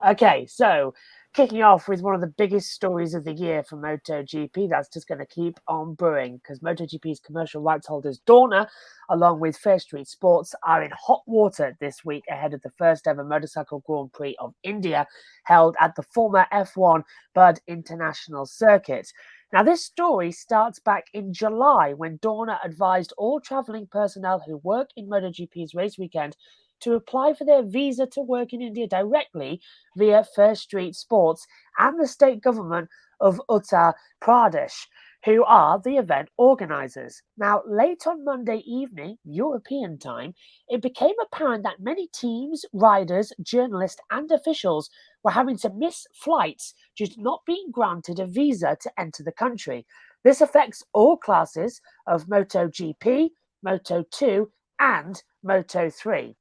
Okay, so kicking off with one of the biggest stories of the year for MotoGP, that's just going to keep on brewing because MotoGP's commercial rights holders Dorna, along with Fair Street Sports, are in hot water this week ahead of the first ever motorcycle Grand Prix of India held at the former F1 Bud International Circuit. Now, this story starts back in July when Dorna advised all travelling personnel who work in MotoGP's race weekend to apply for their visa to work in India directly via First Street Sports and the state government of Uttar Pradesh, who are the event organisers. Now, late on Monday evening, European time, it became apparent that many teams, riders, journalists, and officials were having to miss flights due to not being granted a visa to enter the country. This affects all classes of MotoGP, Moto2, and Moto3.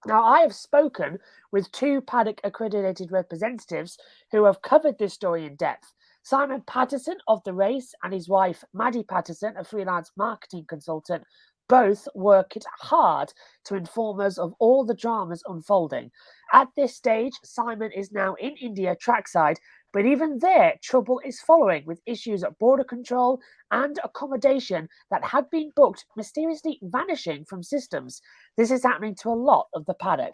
Now, I have spoken with two paddock accredited representatives who have covered this story in depth. Simon Patterson of the race and his wife Maddie Patterson, a freelance marketing consultant, both worked hard to inform us of all the dramas unfolding. At this stage, Simon is now in India trackside, but even there, trouble is following with issues at border control and accommodation that had been booked mysteriously vanishing from systems. This is happening to a lot of the paddock.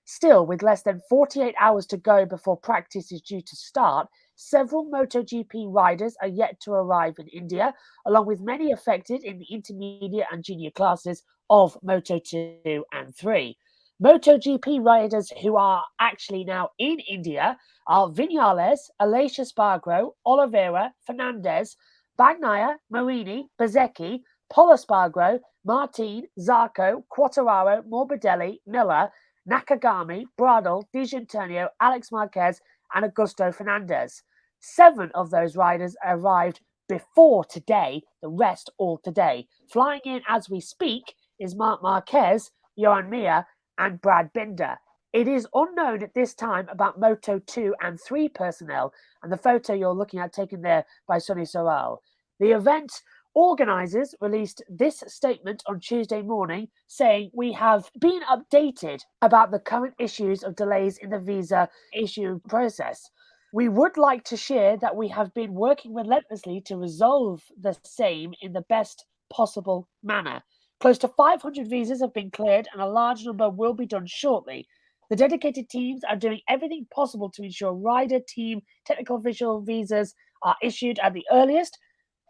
Still, with less than 48 hours to go before practice is due to start, several MotoGP riders are yet to arrive in India, along with many affected in the intermediate and junior classes of Moto2 and 3. MotoGP riders who are actually now in India are Vinales, Aleix Spargro, Oliveira, Fernandez, Bagnaia, Marini, Bezecchi, Pol Espargaro, Martin, Zarco, Quattararo, Morbidelli, Miller, Nakagami, Bradle, Di Giannantonio, Alex Marquez, and Augusto Fernandez. 7 of those riders arrived before today, the rest all today. Flying in as we speak is Marc Marquez, Johan Mir, and Brad Binder. It is unknown at this time about Moto 2 and 3 personnel, and the photo you're looking at taken there by Sonny Sorrell. The event organisers released this statement on Tuesday morning saying, "We have been updated about the current issues of delays in the visa issue process. We would like to share that we have been working relentlessly to resolve the same in the best possible manner. Close to 500 visas have been cleared and a large number will be done shortly. The dedicated teams are doing everything possible to ensure rider, team, technical official visas are issued at the earliest.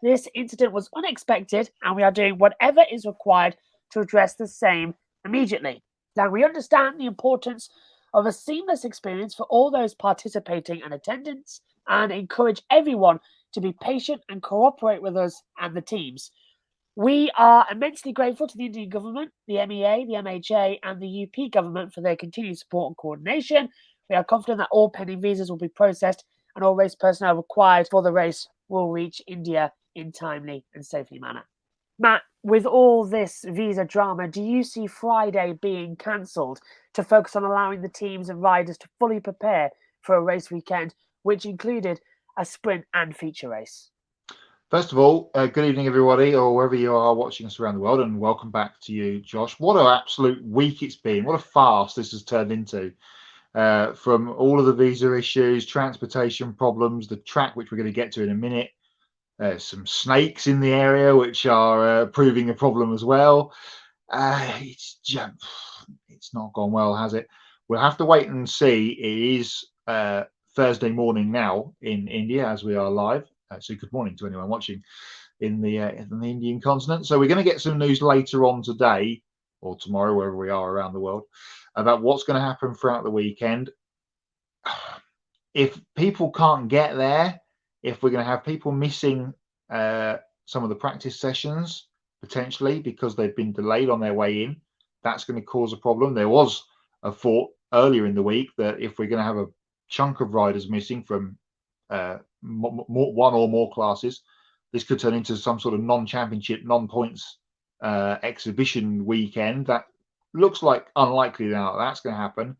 This incident was unexpected and we are doing whatever is required to address the same immediately. Now, we understand the importance of a seamless experience for all those participating and attendants and encourage everyone to be patient and cooperate with us and the teams. We are immensely grateful to the Indian government, the MEA, the MHA, and the UP government for their continued support and coordination. We are confident that all pending visas will be processed and all race personnel required for the race will reach India in timely and safely manner." Matt, with all this visa drama, do you see Friday being cancelled to focus on allowing the teams and riders to fully prepare for a race weekend, which included a sprint and feature race? First of all, good evening, everybody, or wherever you are watching us around the world, and welcome back to you, Josh. What an absolute week it's been. What a farce this has turned into. From all of the visa issues, transportation problems, the track, which we're going to get to in a minute, some snakes in the area, which are proving a problem as well. It's not gone well, has it? We'll have to wait and see. It is Thursday morning now in India as we are live. So good morning to anyone watching in the Indian continent. So we're going to get some news later on today or tomorrow, wherever we are around the world, about what's going to happen throughout the weekend. If people can't get there, if we're going to have people missing some of the practice sessions, potentially because they've been delayed on their way in, that's going to cause a problem. There was a thought earlier in the week that if we're going to have a chunk of riders missing from one or more classes, this could turn into some sort of non-championship, non-points exhibition weekend. That looks like unlikely now that's going to happen,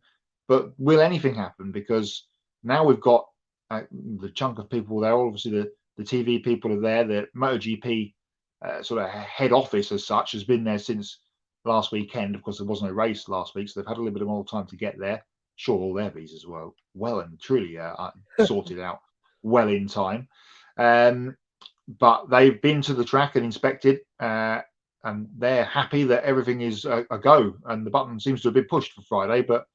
but will anything happen? Because now we've got the chunk of people there. Obviously, the TV people are there. The MotoGP sort of head office as such has been there since last weekend. Of course, there was no race last week, so they've had a little bit more time to get there. sure all their visas were well and truly sorted out well in time. But they've been to the track and inspected, and they're happy that everything is a go, and the button seems to have been pushed for Friday. But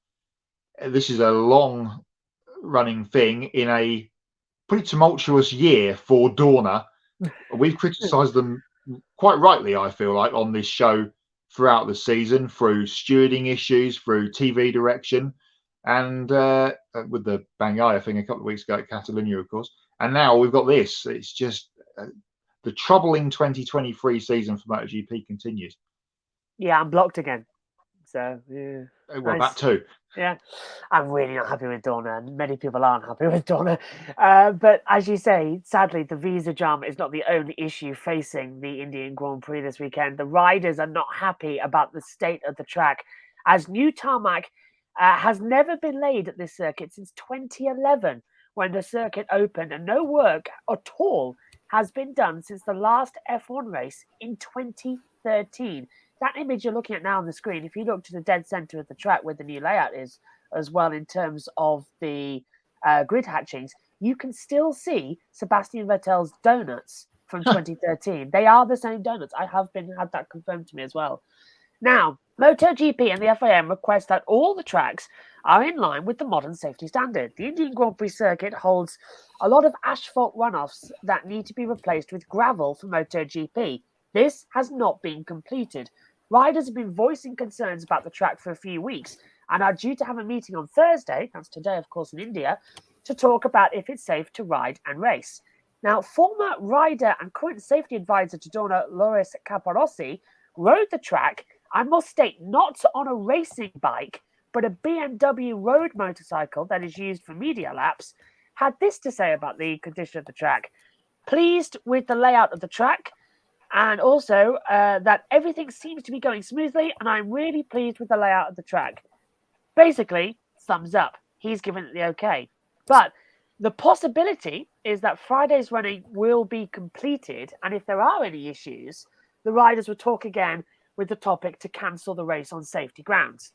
this is a long running thing in a pretty tumultuous year for Dorna. We've criticised them quite rightly, I feel like, on this show throughout the season, through stewarding issues, through TV direction, and with the Bangaya thing a couple of weeks ago at Catalonia, of course. And now we've got this. It's just the troubling 2023 season for MotoGP continues. Yeah, I'm blocked again. So, yeah. Well, nice. That too. Yeah, I'm really not happy with Dorna, and many people aren't happy with Dorna. But as you say, sadly, the visa jam is not the only issue facing the Indian Grand Prix this weekend. The riders are not happy about the state of the track, as new tarmac has never been laid at this circuit since 2011, when the circuit opened, and no work at all has been done since the last F1 race in 2013. That image you're looking at now on the screen, if you look to the dead center of the track where the new layout is, as well in terms of the grid hatchings, you can still see Sebastian Vettel's donuts from 2013. They are the same donuts. I have had that confirmed to me as well. Now, MotoGP and the FIM request that all the tracks are in line with the modern safety standard. The Indian Grand Prix circuit holds a lot of asphalt runoffs that need to be replaced with gravel for MotoGP. This has not been completed. Riders have been voicing concerns about the track for a few weeks and are due to have a meeting on Thursday, that's today, of course, in India, to talk about if it's safe to ride and race. Now, former rider and current safety advisor to Dorna, Loris Capirossi, rode the track, I must state, not on a racing bike, but a BMW road motorcycle that is used for media laps, had this to say about the condition of the track. Pleased with the layout of the track, and also that everything seems to be going smoothly, and I'm really pleased with the layout of the track. Basically, thumbs up. He's given it the okay. But the possibility is that Friday's running will be completed, and if there are any issues, the riders will talk again with the topic to cancel the race on safety grounds.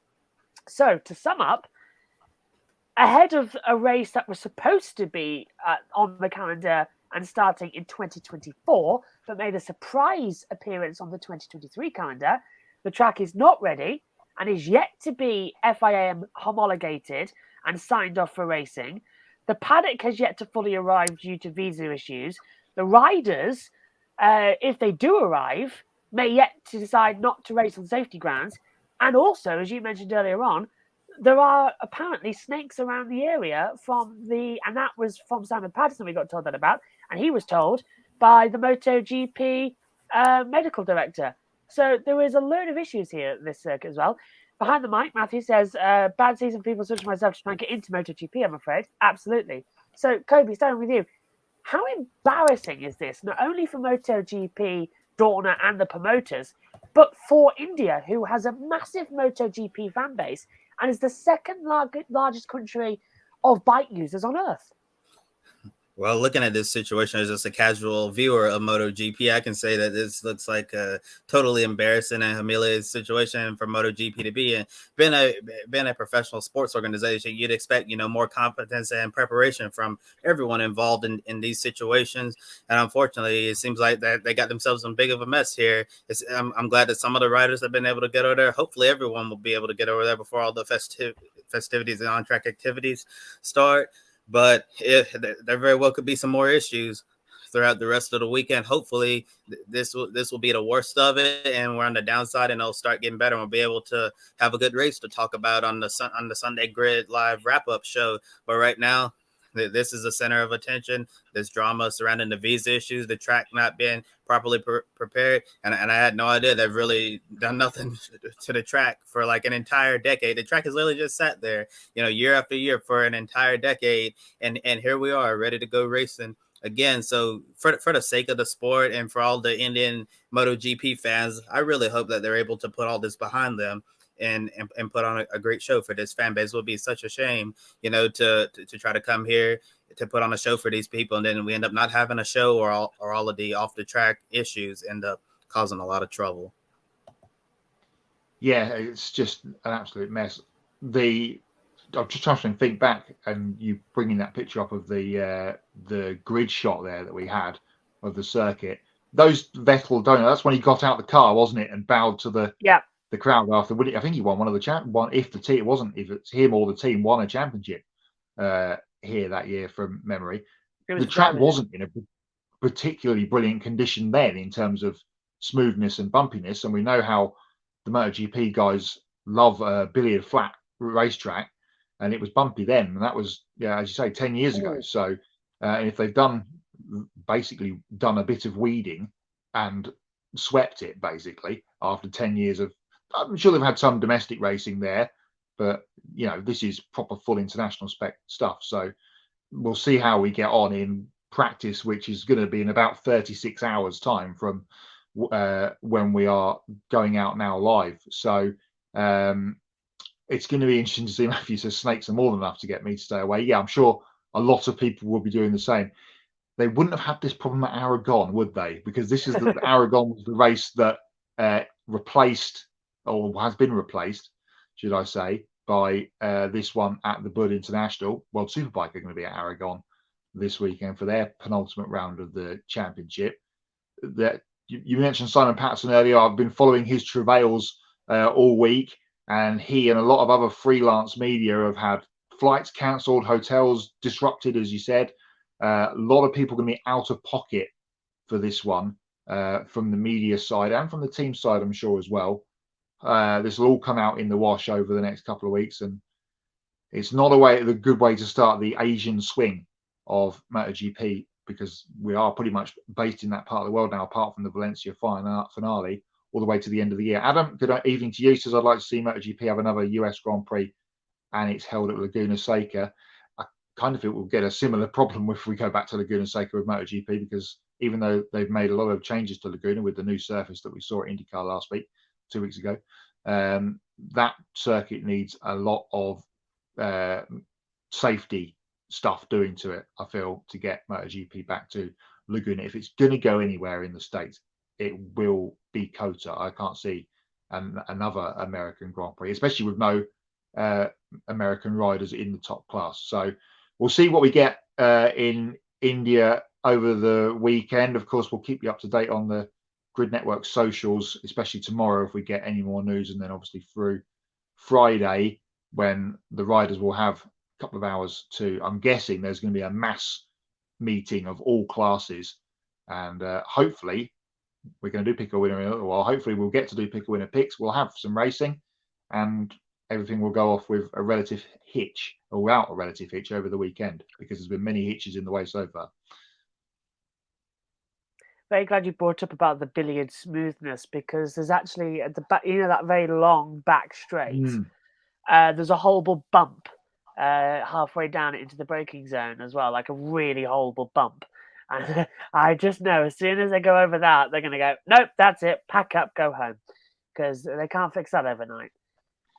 So, to sum up, ahead of a race that was supposed to be on the calendar and starting in 2024, but made a surprise appearance on the 2023 calendar, the track is not ready and is yet to be FIM homologated and signed off for racing. The paddock has yet to fully arrive due to visa issues. The riders, if they do arrive, may yet to decide not to race on safety grounds. And also, as you mentioned earlier on, there are apparently snakes around the area and that was from Simon Patterson we got told that about, and he was told by the MotoGP medical director. So there is a load of issues here at this circuit as well. Behind the mic, Matthew says, bad season for people such as myself to try and get into MotoGP, I'm afraid. Absolutely. So, Kobe, starting with you, how embarrassing is this, not only for MotoGP, Dorna and the promoters, but for India, who has a massive MotoGP fan base and is the second largest country of bike users on Earth? Well, looking at this situation as just a casual viewer of MotoGP, I can say that this looks like a totally embarrassing and humiliating situation for MotoGP to be in. Being a professional sports organization, you'd expect, more competence and preparation from everyone involved in these situations. And unfortunately, it seems like that they got themselves in big of a mess here. I'm glad that some of the riders have been able to get over there. Hopefully, everyone will be able to get over there before all the festivities and on-track activities start. But there very well could be some more issues throughout the rest of the weekend. Hopefully, this will be the worst of it, and we're on the downside, and it'll start getting better. And we'll be able to have a good race to talk about on the Sunday Grid Live wrap-up show. But right now, this is the center of attention. This drama surrounding the visa issues, the track not being properly prepared, and I had no idea they've really done nothing to the track for like an entire decade. The track has literally just sat there, year after year for an entire decade, and here we are ready to go racing again. So for the sake of the sport and for all the Indian MotoGP fans, I really hope that they're able to put all this behind them and put on a great show for this fan base. It would be such a shame, to try to come here to put on a show for these people, and then we end up not having a show, or all of the off the track issues end up causing a lot of trouble. Yeah, it's just an absolute mess. The I'm just trying to think back, and you bringing that picture up of the grid shot there that we had of the circuit. Those Vettel donut. That's when he got out the car, wasn't it, and bowed to the crowd after winning. I think he won one of the one. If the team, it wasn't, if it's him or the team won a championship here that year from memory. The track wasn't in a particularly brilliant condition then in terms of smoothness and bumpiness, and we know how the MotoGP guys love a billiard flat racetrack. And it was bumpy then, and that was, as you say, 10 years ago. So, and if they've basically done a bit of weeding and swept it basically after 10 years of, I'm sure they've had some domestic racing there, but this is proper full international spec stuff. So we'll see how we get on in practice, which is going to be in about 36 hours time from when we are going out now live. So, it's going to be interesting to see. Matthew says snakes are more than enough to get me to stay away. Yeah, I'm sure a lot of people will be doing the same. They wouldn't have had this problem at Aragon, would they? Because this is Aragon was the race that replaced, or has been replaced, should I say, by this one at the Bud International. World Superbike are going to be at Aragon this weekend for their penultimate round of the championship. That you mentioned Simon Patterson earlier. I've been following his travails all week. And he and a lot of other freelance media have had flights cancelled, hotels disrupted, as you said. A lot of people are going to be out of pocket for this one from the media side and from the team side, I'm sure, as well. This will all come out in the wash over the next couple of weeks. And it's not a good way to start the Asian swing of MotoGP, because we are pretty much based in that part of the world now, apart from the Valencia finale. All the way to the end of the year. Adam, good evening to you. Says, I'd like to see MotoGP have another US Grand Prix, and it's held at Laguna Seca. I kind of feel we'll get a similar problem if we go back to Laguna Seca with MotoGP, because even though they've made a lot of changes to Laguna with the new surface that we saw at IndyCar 2 weeks ago, that circuit needs a lot of safety stuff doing to it, I feel, to get MotoGP back to Laguna. If it's going to go anywhere in the States, it will be COTA. I can't see another American Grand Prix, especially with no American riders in the top class. So we'll see what we get in India over the weekend. Of course, we'll keep you up to date on the Grid Network socials, especially tomorrow if we get any more news, and then obviously through Friday when the riders will have a couple of hours to, I'm guessing there's going to be a mass meeting of all classes, and hopefully we're going to do pick a winner in a little while. Hopefully we'll get to do pick a winner picks. We'll have some racing, and everything will go off with a relative hitch, or without a relative hitch, over the weekend, because there's been many hitches in the way so far. Very glad you brought up about the billiard smoothness, because there's actually at the back, that very long back straight. There's a horrible bump halfway down into the braking zone as well, like a really horrible bump. And I just know as soon as they go over that, they're going to go, nope, that's it, pack up, go home, because they can't fix that overnight.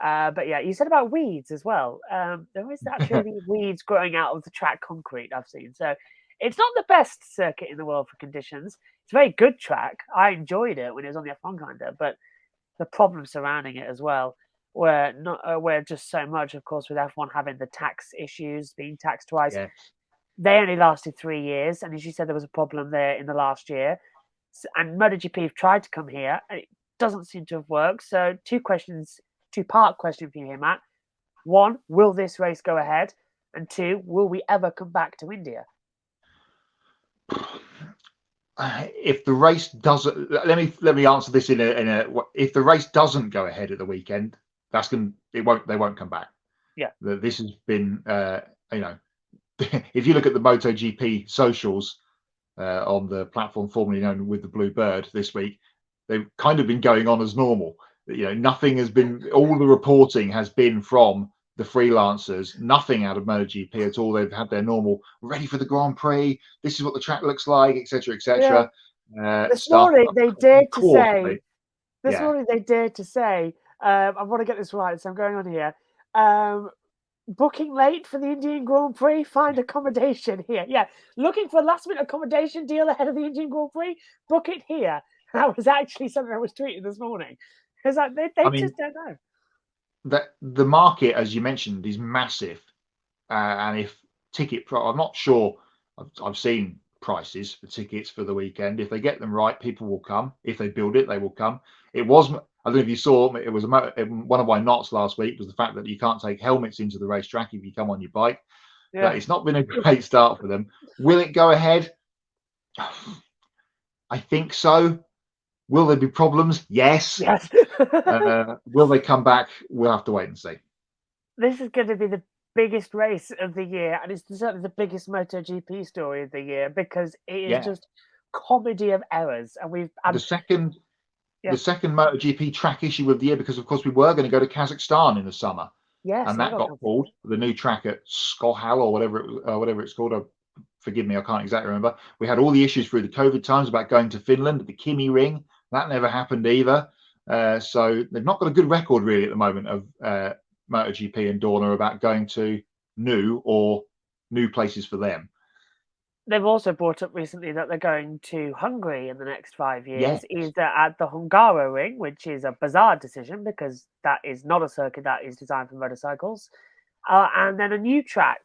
But yeah, you said about weeds as well. There is actually weeds growing out of the track concrete I've seen. So it's not the best circuit in the world for conditions. It's a very good track. I enjoyed it when it was on the F1 calendar, but the problems surrounding it as well were just so much, of course, with F1 having the tax issues, being taxed twice. Yeah. They only lasted 3 years, and as you said, there was a problem there in the last year. And MotoGP have tried to come here, and it doesn't seem to have worked. So two-part question for you here, Matt. One, will this race go ahead? And two, will we ever come back to India? If the race doesn't, let me answer this in a. If the race doesn't go ahead at the weekend, they won't come back. Yeah, this has been, if you look at the MotoGP socials on the platform formerly known with the Blue Bird this week, they've kind of been going on as normal. Nothing has been. All the reporting has been from the freelancers. Nothing out of MotoGP at all. They've had their normal ready for the Grand Prix. This is what the track looks like, etc., etc. This morning they dared to say. This morning they dared to say. I want to get this right, so I'm going on here. Booking late for the Indian Grand Prix, find accommodation here. Yeah, looking for a last-minute accommodation deal ahead of the Indian Grand Prix, book it here. That was actually something I was tweeting this morning. Because they just don't know. that the market, as you mentioned, is massive, and if I'm not sure. I've seen prices for tickets for the weekend. If they get them right, people will come. If they build it, they will come. It was, I don't know if you saw, it was one of my knots last week was the fact that you can't take helmets into the racetrack if you come on your bike. Yeah. But it's not been a great start for them. Will it go ahead? I think so. Will there be problems? Yes. Yes. Will they come back? We'll have to wait and see. This is going to be the biggest race of the year, and it's certainly the biggest MotoGP story of the year because it is just comedy of errors. And we've the second MotoGP track issue of the year, because of course we were going to go to Kazakhstan in the summer, and that got pulled. The new track at Skohal or whatever it's called. Forgive me, I can't exactly remember. We had all the issues through the COVID times about going to Finland at the Kimi Ring. That never happened either. So they've not got a good record really at the moment of MotoGP and Dorna about going to new places for them. They've also brought up recently that they're going to Hungary in the next 5 years, Yes. either at the Hungaroring, which is a bizarre decision because that is not a circuit that is designed for motorcycles, and then a new track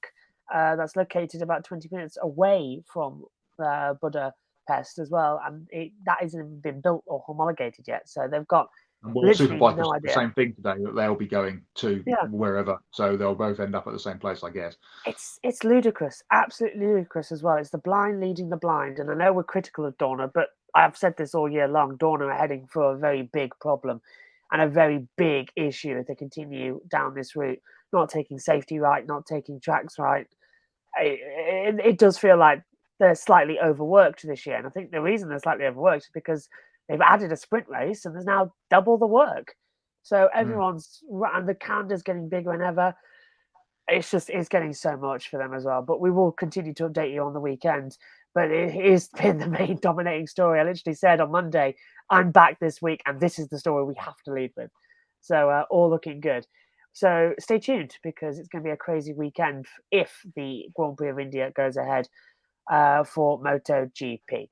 that's located about 20 minutes away from Budapest as well, and that hasn't been built or homologated yet. So they've got literally no idea. The same thing today, that they'll be going to wherever, so they'll both end up at the same place, I guess. It's ludicrous, absolutely ludicrous as well. It's the blind leading the blind, and I know we're critical of Dorna, but I've said this all year long. Dorna are heading for a very big problem and a very big issue if they continue down this route, not taking safety right, not taking tracks right. It does feel like they're slightly overworked this year, and I think the reason they're slightly overworked is because they've added a sprint race and there's now double the work. So everyone's and the calendar's getting bigger than ever. It's getting so much for them as well. But we will continue to update you on the weekend. But it has been the main dominating story. I literally said on Monday, I'm back this week, and this is the story we have to lead with. So all looking good. So stay tuned because it's going to be a crazy weekend if the Grand Prix of India goes ahead for MotoGP.